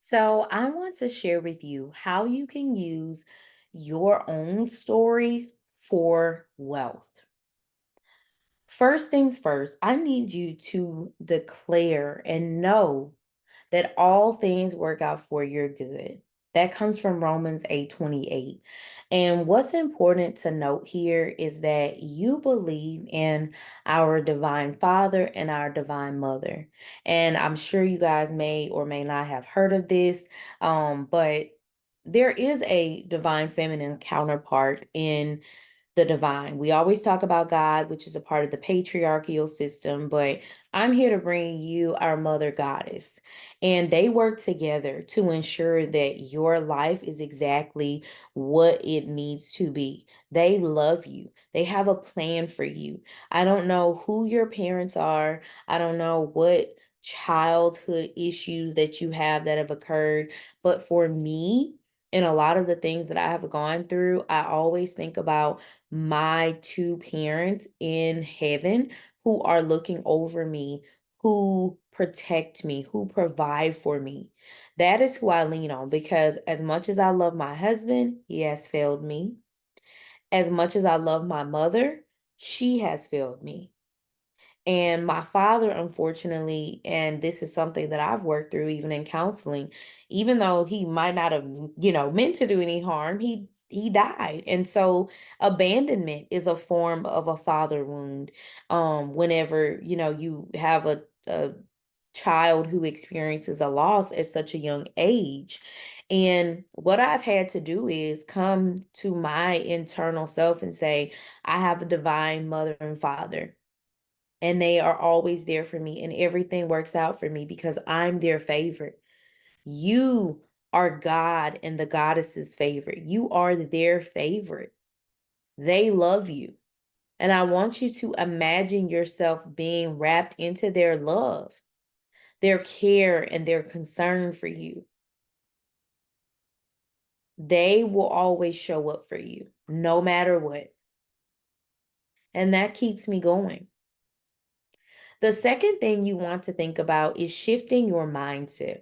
So, I want to share with you how you can use your own story for wealth. First things first, I need you to declare and know that all things work out for your good. That comes from Romans 8:28. And what's important to note here is that you believe in our divine father and our divine mother. And I'm sure you guys may or may not have heard of this, but there is a divine feminine counterpart in the divine. We always talk about God, which is a part of the patriarchal system, but I'm here to bring you our mother goddess. And they work together to ensure that your life is exactly what it needs to be. They love you, they have a plan for you. I don't know who your parents are, I don't know what childhood issues that you have that have occurred, but for me, and a lot of the things that I have gone through, I always think about my two parents in heaven who are looking over me, who protect me, who provide for me. That is who I lean on because as much as I love my husband, he has failed me. As much as I love my mother, she has failed me. And my father, unfortunately, and this is something that I've worked through even in counseling, even though he might not have, meant to do any harm, he died. And so abandonment is a form of a father wound. Whenever, you have a child who experiences a loss at such a young age. And what I've had to do is come to my internal self and say, I have a divine mother and father and they are always there for me and everything works out for me because I'm their favorite. You are God and the goddess's favorite. You are their favorite. They love you. And I want you to imagine yourself being wrapped into their love, their care, and their concern for you. They will always show up for you, no matter what. And that keeps me going. The second thing you want to think about is shifting your mindset.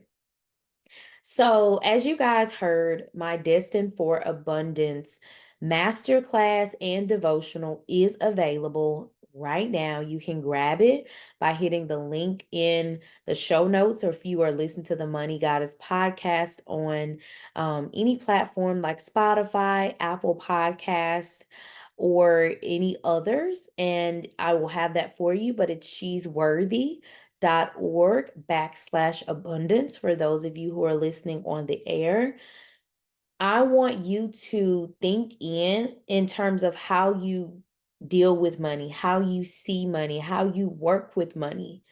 So, as you guys heard, my Destined for Abundance masterclass and devotional is available right now. You can grab it by hitting the link in the show notes, or if you are listening to the Money Goddess podcast on any platform like Spotify, Apple Podcast, or any others, and I will have that for you, but it's She's Worthy .org/abundance for those of you who are listening on the air. I want you to think in terms of how you deal with money, how you see money, how you work with money,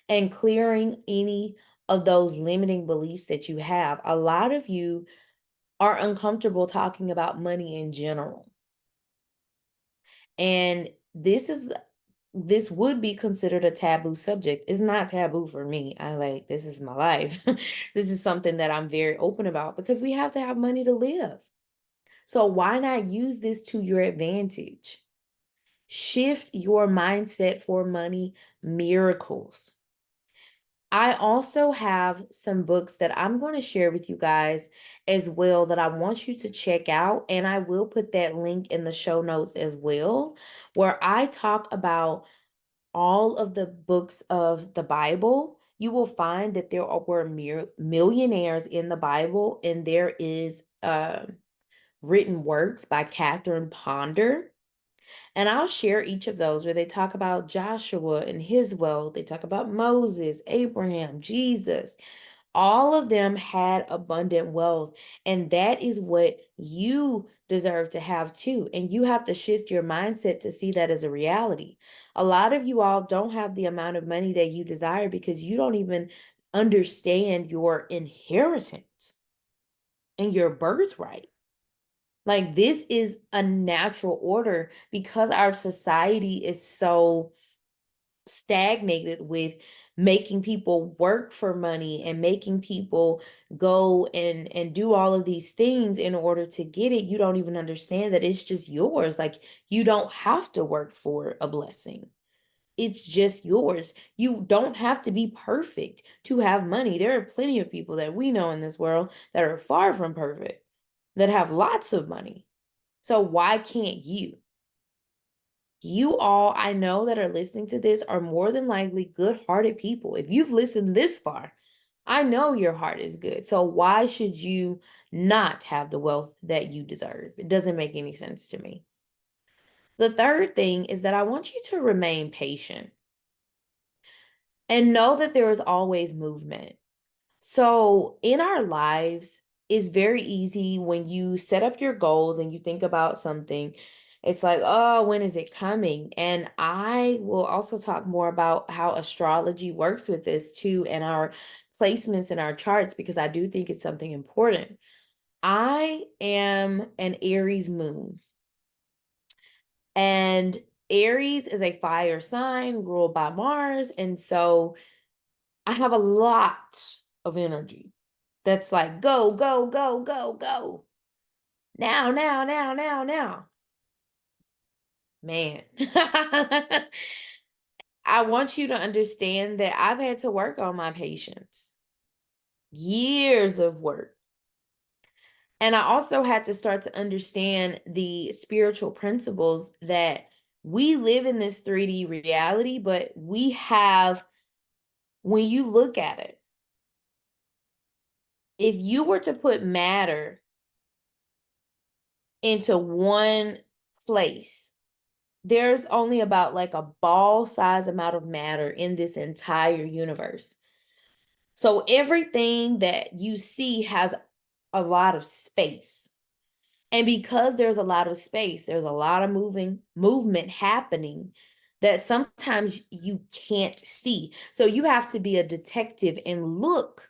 and clearing any of those limiting beliefs that you have. A lot of you are uncomfortable talking about money in general. And this would be considered a taboo subject. It's not taboo for me. This is my life. This is something that I'm very open about because we have to have money to live. So why not use this to your advantage? Shift your mindset for money miracles. I also have some books that I'm going to share with you guys as well that I want you to check out. And I will put that link in the show notes as well, where I talk about all of the books of the Bible. You will find that were millionaires in the Bible, and there is written works by Catherine Ponder. And I'll share each of those where they talk about Joshua and his wealth. They talk about Moses, Abraham, Jesus. All of them had abundant wealth. And that is what you deserve to have too. And you have to shift your mindset to see that as a reality. A lot of you all don't have the amount of money that you desire because you don't even understand your inheritance and your birthright. Like, this is a natural order because our society is so stagnated with making people work for money and making people go and do all of these things in order to get it. You don't even understand that it's just yours. Like, you don't have to work for a blessing. It's just yours. You don't have to be perfect to have money. There are plenty of people that we know in this world that are far from perfect, that have lots of money. So why can't you? You all I know that are listening to this are more than likely good-hearted people. If you've listened this far, I know your heart is good. So why should you not have the wealth that you deserve? It doesn't make any sense to me. The third thing is that I want you to remain patient and know that there is always movement. So in our lives, it's very easy when you set up your goals and you think about something. It's like, oh, when is it coming? And I will also talk more about how astrology works with this too, and our placements in our charts, because I do think it's something important. I am an Aries moon, and Aries is a fire sign ruled by Mars. And so I have a lot of energy that's like, go, go, go, go, go. Now, now, now, now, now. Man. I want you to understand that I've had to work on my patience. Years of work. And I also had to start to understand the spiritual principles that we live in this 3D reality, but we have, when you look at it, if you were to put matter into one place, there's only about like a ball size amount of matter in this entire universe. So everything that you see has a lot of space. And because there's a lot of space, there's a lot of movement happening that sometimes you can't see. So you have to be a detective and look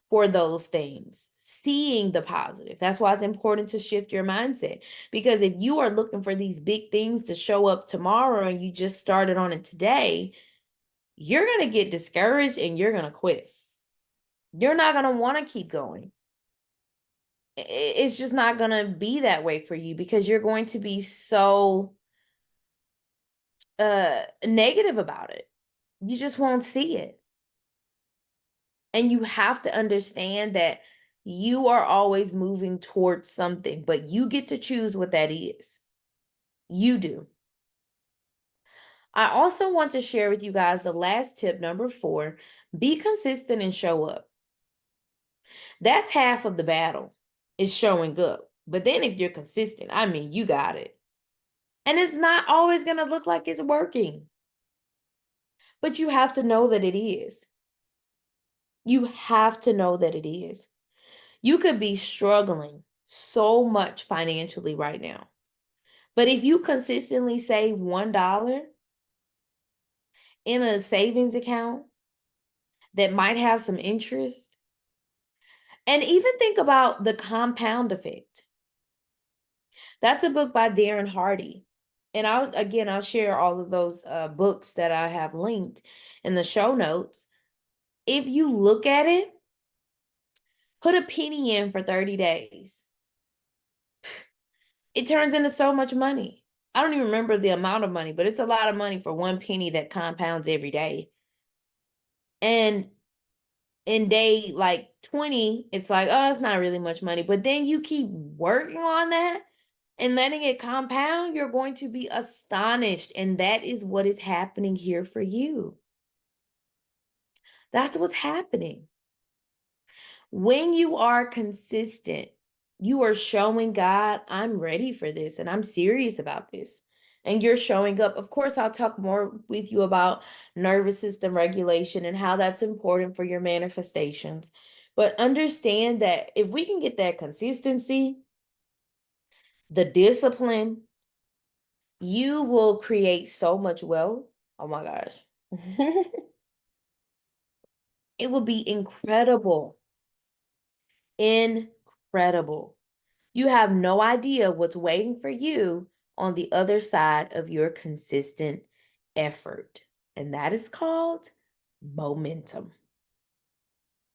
for those things, seeing the positive. That's why it's important to shift your mindset. Because if you are looking for these big things to show up tomorrow and you just started on it today, you're going to get discouraged and you're going to quit. You're not going to want to keep going. It's just not going to be that way for you because you're going to be so negative about it. You just won't see it. And you have to understand that you are always moving towards something, but you get to choose what that is. You do. I also want to share with you guys the last tip, number 4, be consistent and show up. That's half of the battle, is showing up. But then if you're consistent, I mean, you got it. And it's not always going to look like it's working. But you have to know that it is. You have to know that it is. You could be struggling so much financially right now. But if you consistently save $1 in a savings account that might have some interest, and even think about the compound effect. That's a book by Darren Hardy. And I'll share all of those books that I have linked in the show notes. If you look at it, put a penny in for 30 days. It turns into so much money. I don't even remember the amount of money, but it's a lot of money for one penny that compounds every day. And in day like 20, it's like, oh, it's not really much money. But then you keep working on that and letting it compound, you're going to be astonished. And that is what is happening here for you. That's what's happening. When you are consistent, you are showing God, I'm ready for this and I'm serious about this. And you're showing up. Of course, I'll talk more with you about nervous system regulation and how that's important for your manifestations. But understand that if we can get that consistency, the discipline, you will create so much wealth. Oh my gosh. It will be incredible. Incredible. You have no idea what's waiting for you on the other side of your consistent effort. And that is called momentum.